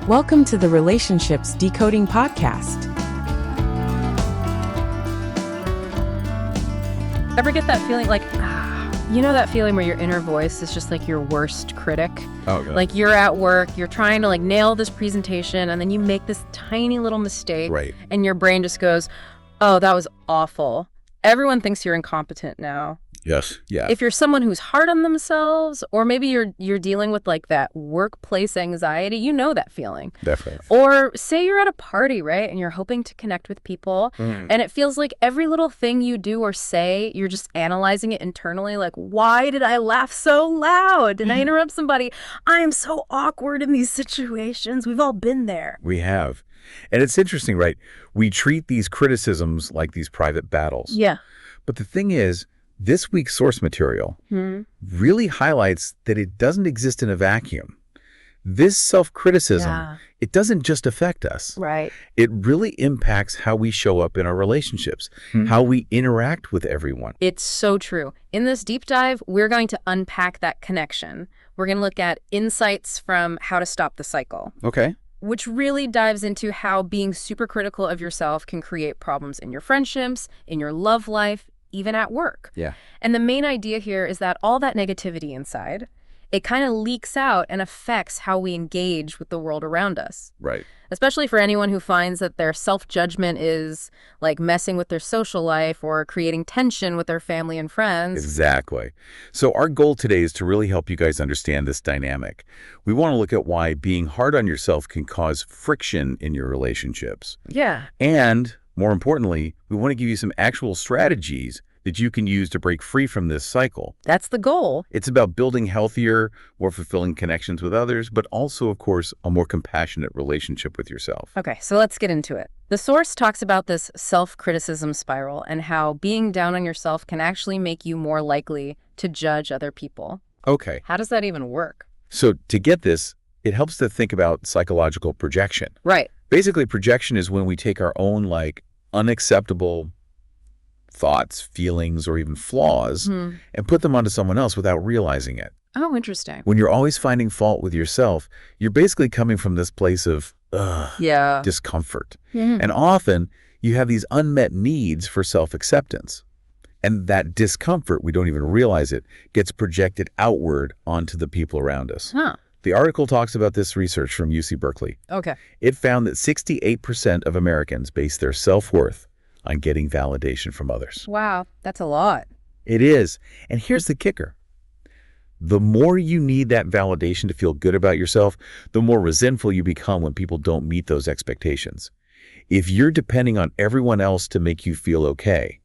Welcome to the Relationships Decoding Podcast. Ever get that feeling like, that feeling where your inner voice is just like your worst critic? Oh, God. Like you're at work, you're trying to nail this presentation, and then you make this tiny little mistake. Right. And your brain just goes, oh, that was awful. Everyone thinks you're incompetent now. Yes. Yeah. If you're someone who's hard on themselves, or maybe you're dealing with that workplace anxiety, you know that feeling. Definitely. Or say you're at a party, right? And you're hoping to connect with people, and it feels like every little thing you do or say, you're just analyzing it internally. Like, why did I laugh so loud? Did I interrupt somebody? I am so awkward in these situations. We've all been there. We have. And it's interesting, right? We treat these criticisms like these private battles. Yeah. But the thing is, this week's source material really highlights that it doesn't exist in a vacuum. This self-criticism, it doesn't just affect us. Right. It really impacts how we show up in our relationships, how we interact with everyone. It's so true. In this deep dive, we're going to unpack that connection. We're going to look at insights from How to Stop the Cycle, Okay. which really dives into how being super critical of yourself can create problems in your friendships, in your love life, even at work. Yeah. And the main idea here is that all that negativity inside, it kind of leaks out and affects how we engage with the world around us. Right. Especially for anyone who finds that their self-judgment is messing with their social life or creating tension with their family and friends. Exactly. So our goal today is to really help you guys understand this dynamic. We want to look at why being hard on yourself can cause friction in your relationships. Yeah. And more importantly, we want to give you some actual strategies that you can use to break free from this cycle. That's the goal. It's about building healthier, more fulfilling connections with others, but also, of course, a more compassionate relationship with yourself. Okay, so let's get into it. The source talks about this self-criticism spiral and how being down on yourself can actually make you more likely to judge other people. Okay. How does that even work? So to get this, it helps to think about psychological projection. Right. Basically, projection is when we take our own, unacceptable thoughts, feelings, or even flaws and put them onto someone else without realizing it. Oh, interesting. When you're always finding fault with yourself, you're basically coming from this place of discomfort. And often, you have these unmet needs for self-acceptance. And that discomfort, we don't even realize it, gets projected outward onto the people around us. Huh. The article talks about this research from UC Berkeley. Okay. It found that 68% of Americans base their self-worth on getting validation from others. Wow, that's a lot. It is. And here's the kicker. The more you need that validation to feel good about yourself, the more resentful you become when people don't meet those expectations. If you're depending on everyone else to make you feel okay,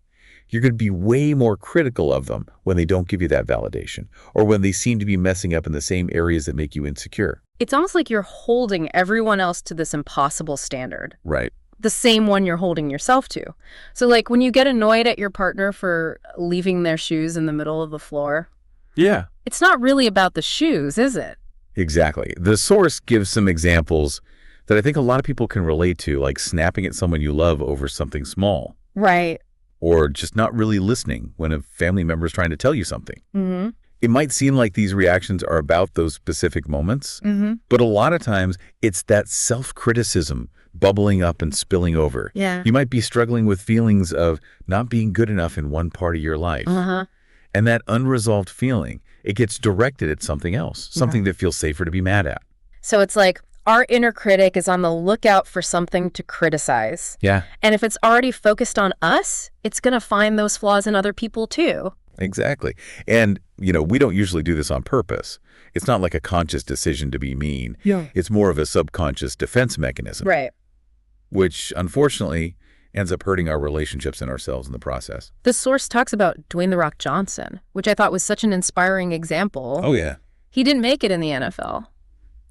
you're going to be way more critical of them when they don't give you that validation or when they seem to be messing up in the same areas that make you insecure. It's almost like you're holding everyone else to this impossible standard. Right. The same one you're holding yourself to. So when you get annoyed at your partner for leaving their shoes in the middle of the floor, Yeah. it's not really about the shoes, is it? Exactly. The source gives some examples that I think a lot of people can relate to, like snapping at someone you love over something small. Right. Or just not really listening when a family member is trying to tell you something. Mm-hmm. It might seem like these reactions are about those specific moments, but a lot of times it's that self-criticism bubbling up and spilling over. Yeah. You might be struggling with feelings of not being good enough in one part of your life. And that unresolved feeling, it gets directed at something else, something that feels safer to be mad at. So it's like our inner critic is on the lookout for something to criticize. Yeah. And if it's already focused on us, it's going to find those flaws in other people too. Exactly. And, we don't usually do this on purpose. It's not like a conscious decision to be mean. Yeah. It's more of a subconscious defense mechanism. Right. Which, unfortunately, ends up hurting our relationships and ourselves in the process. The source talks about Dwayne "The Rock" Johnson, which I thought was such an inspiring example. Oh, yeah. He didn't make it in the NFL.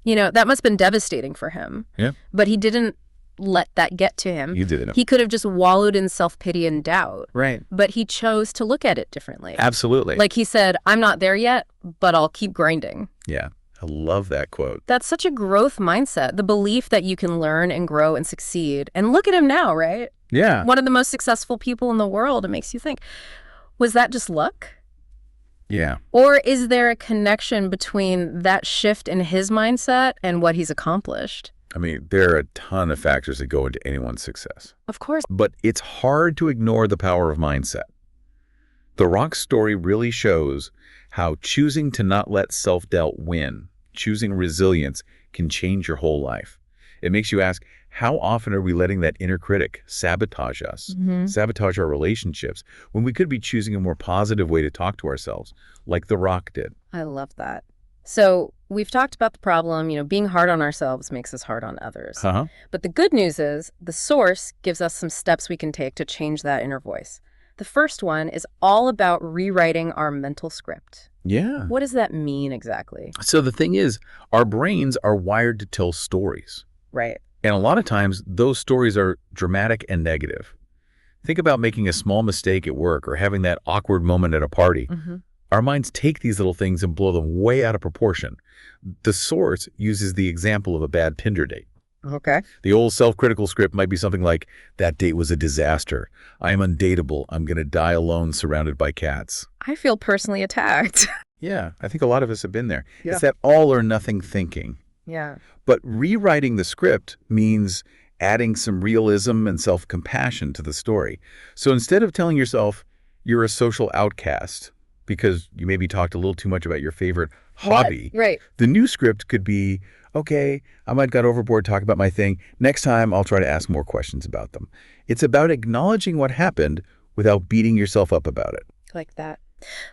That must have been devastating for him. Yeah. But he didn't let that get to him. You didn't. He could have just wallowed in self-pity and doubt. Right. But he chose to look at it differently. Absolutely. Like he said, I'm not there yet, but I'll keep grinding. Yeah. I love that quote. That's such a growth mindset, the belief that you can learn and grow and succeed. And look at him now, right? Yeah. One of the most successful people in the world. It makes you think, was that just luck? Yeah. Or is there a connection between that shift in his mindset and what he's accomplished? I mean, there are a ton of factors that go into anyone's success. Of course. But it's hard to ignore the power of mindset. The Rock story really shows how choosing to not let self-doubt win, choosing resilience, can change your whole life. It makes you ask, how often are we letting that inner critic sabotage us, sabotage our relationships, when we could be choosing a more positive way to talk to ourselves, like The Rock did? I love that. So we've talked about the problem, being hard on ourselves makes us hard on others. But the good news is the source gives us some steps we can take to change that inner voice. The first one is all about rewriting our mental script. Yeah. What does that mean exactly? So the thing is, our brains are wired to tell stories. Right. And a lot of times, those stories are dramatic and negative. Think about making a small mistake at work or having that awkward moment at a party. Our minds take these little things and blow them way out of proportion. The source uses the example of a bad Tinder date. Okay. The old self-critical script might be something like, that date was a disaster. I am undateable. I'm going to die alone surrounded by cats. I feel personally attacked. Yeah, I think a lot of us have been there. Yeah. It's that all or nothing thinking. Yeah. But rewriting the script means adding some realism and self-compassion to the story. So instead of telling yourself you're a social outcast because you maybe talked a little too much about your favorite hobby, Right. the new script could be, okay, I might got overboard talking about my thing. Next time, I'll try to ask more questions about them. It's about acknowledging what happened without beating yourself up about it. Like that.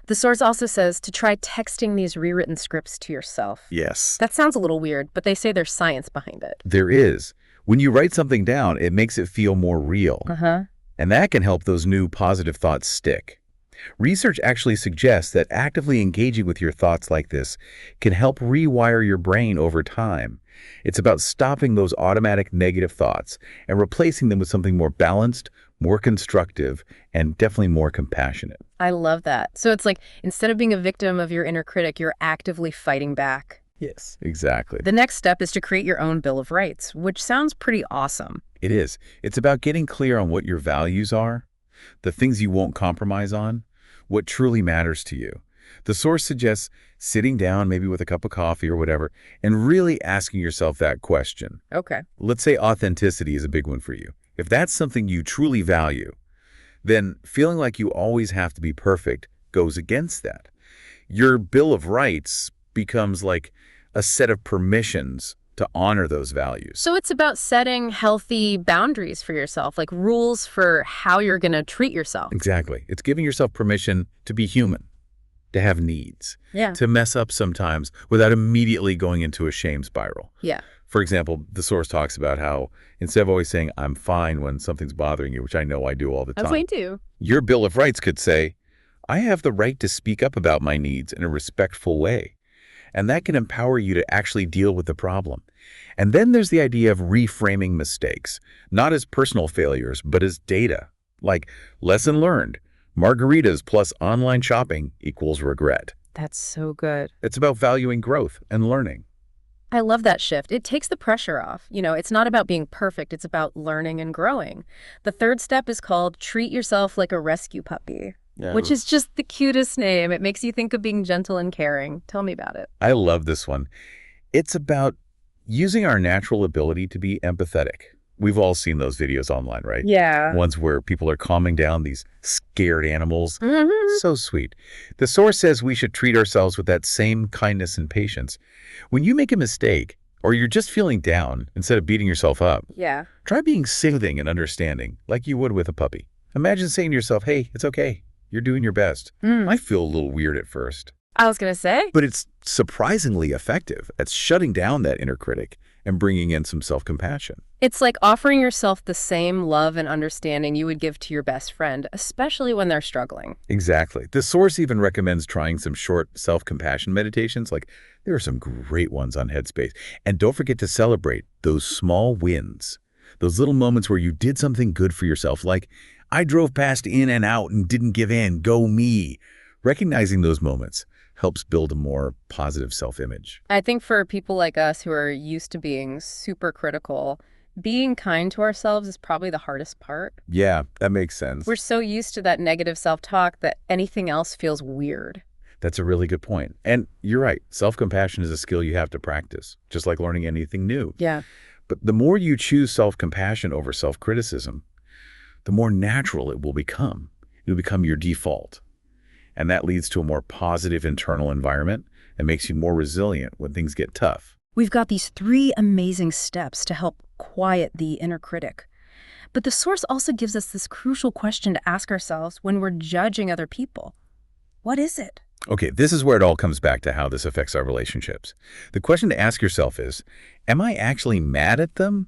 The source also says to try texting these rewritten scripts to yourself. Yes. That sounds a little weird, but they say there's science behind it. There is. When you write something down, it makes it feel more real. And that can help those new positive thoughts stick. Research actually suggests that actively engaging with your thoughts like this can help rewire your brain over time. It's about stopping those automatic negative thoughts and replacing them with something more balanced, more constructive, and definitely more compassionate. I love that. So it's like instead of being a victim of your inner critic, you're actively fighting back. Yes, exactly. The next step is to create your own Bill of Rights, which sounds pretty awesome. It is. It's about getting clear on what your values are, the things you won't compromise on, what truly matters to you. The source suggests sitting down, maybe with a cup of coffee or whatever, and really asking yourself that question. Okay. Let's say authenticity is a big one for you. If that's something you truly value, then feeling like you always have to be perfect goes against that. Your Bill of Rights becomes like a set of permissions to honor those values. So it's about setting healthy boundaries for yourself, like rules for how you're going to treat yourself. Exactly. It's giving yourself permission to be human, to have needs, to mess up sometimes without immediately going into a shame spiral. Yeah. For example, the source talks about how instead of always saying, I'm fine when something's bothering you, which I know I do all the time. I do. Your Bill of Rights could say, I have the right to speak up about my needs in a respectful way. And that can empower you to actually deal with the problem. And then there's the idea of reframing mistakes, not as personal failures, but as data. Like, lesson learned, margaritas plus online shopping equals regret. That's so good. It's about valuing growth and learning. I love that shift. It takes the pressure off. It's not about being perfect. It's about learning and growing. The third step is called treat yourself like a rescue puppy. Yeah. Which is just the cutest name. It makes you think of being gentle and caring. Tell me about it. I love this one. It's about using our natural ability to be empathetic. We've all seen those videos online, right? Yeah. Ones where people are calming down these scared animals. Mm-hmm. So sweet. The source says we should treat ourselves with that same kindness and patience. When you make a mistake, or you're just feeling down, instead of beating yourself up, Yeah. try being soothing and understanding, like you would with a puppy. Imagine saying to yourself, hey, it's okay. You're doing your best. I feel a little weird at first. I was going to say. But it's surprisingly effective at shutting down that inner critic and bringing in some self-compassion. It's like offering yourself the same love and understanding you would give to your best friend, especially when they're struggling. Exactly. The source even recommends trying some short self-compassion meditations. Like, there are some great ones on Headspace. And don't forget to celebrate those small wins, those little moments where you did something good for yourself, like, I drove past In-N-Out and didn't give in. Go me. Recognizing those moments helps build a more positive self-image. I think for people like us who are used to being super critical, being kind to ourselves is probably the hardest part. Yeah, that makes sense. We're so used to that negative self-talk that anything else feels weird. That's a really good point. And you're right. Self-compassion is a skill you have to practice, just like learning anything new. Yeah. But the more you choose self-compassion over self-criticism, the more natural it will become. It will become your default. And that leads to a more positive internal environment and makes you more resilient when things get tough. We've got these 3 amazing steps to help quiet the inner critic. But the source also gives us this crucial question to ask ourselves when we're judging other people. What is it? Okay, this is where it all comes back to how this affects our relationships. The question to ask yourself is, am I actually mad at them,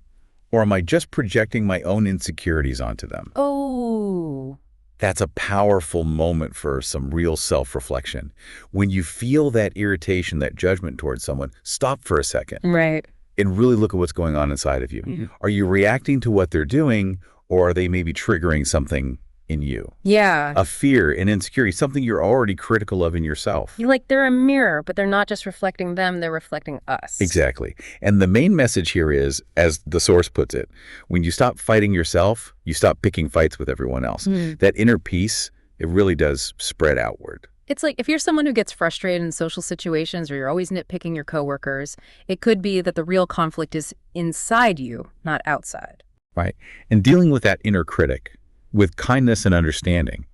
or am I just projecting my own insecurities onto them? Oh. That's a powerful moment for some real self-reflection. When you feel that irritation, that judgment towards someone, stop for a second. Right. And really look at what's going on inside of you. Mm-hmm. Are you reacting to what they're doing, or are they maybe triggering something in you? Yeah. A fear, an insecurity, something you're already critical of in yourself. You're like, they're a mirror, but they're not just reflecting them, they're reflecting us. Exactly. And the main message here is, as the source puts it, when you stop fighting yourself, you stop picking fights with everyone else. That inner peace, it really does spread outward. It's like if you're someone who gets frustrated in social situations or you're always nitpicking your coworkers, it could be that the real conflict is inside you, not outside. Right. And dealing with that inner critic with kindness and understanding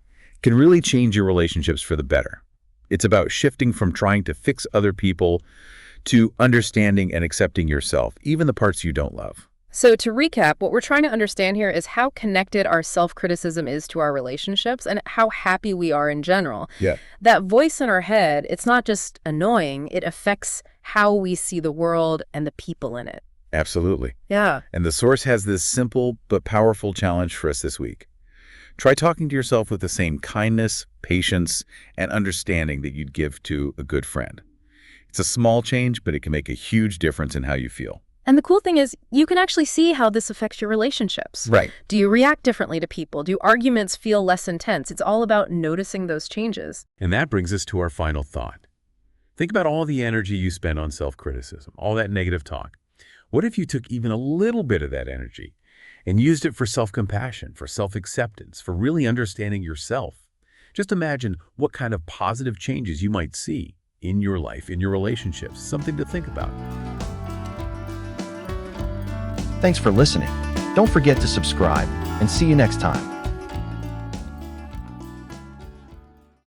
can really change your relationships for the better. It's about shifting from trying to fix other people to understanding and accepting yourself, even the parts you don't love. So to recap, what we're trying to understand here is how connected our self-criticism is to our relationships and how happy we are in general. Yeah. That voice in our head, it's not just annoying, it affects how we see the world and the people in it. Absolutely. Yeah. And the source has this simple but powerful challenge for us this week. Try talking to yourself with the same kindness, patience, and understanding that you'd give to a good friend. It's a small change, but it can make a huge difference in how you feel. And the cool thing is, you can actually see how this affects your relationships. Right. Do you react differently to people? Do arguments feel less intense? It's all about noticing those changes. And that brings us to our final thought. Think about all the energy you spend on self-criticism, all that negative talk. What if you took even a little bit of that energy and used it for self-compassion, for self-acceptance, for really understanding yourself? Just imagine what kind of positive changes you might see in your life, in your relationships. Something to think about. Thanks for listening. Don't forget to subscribe, and see you next time.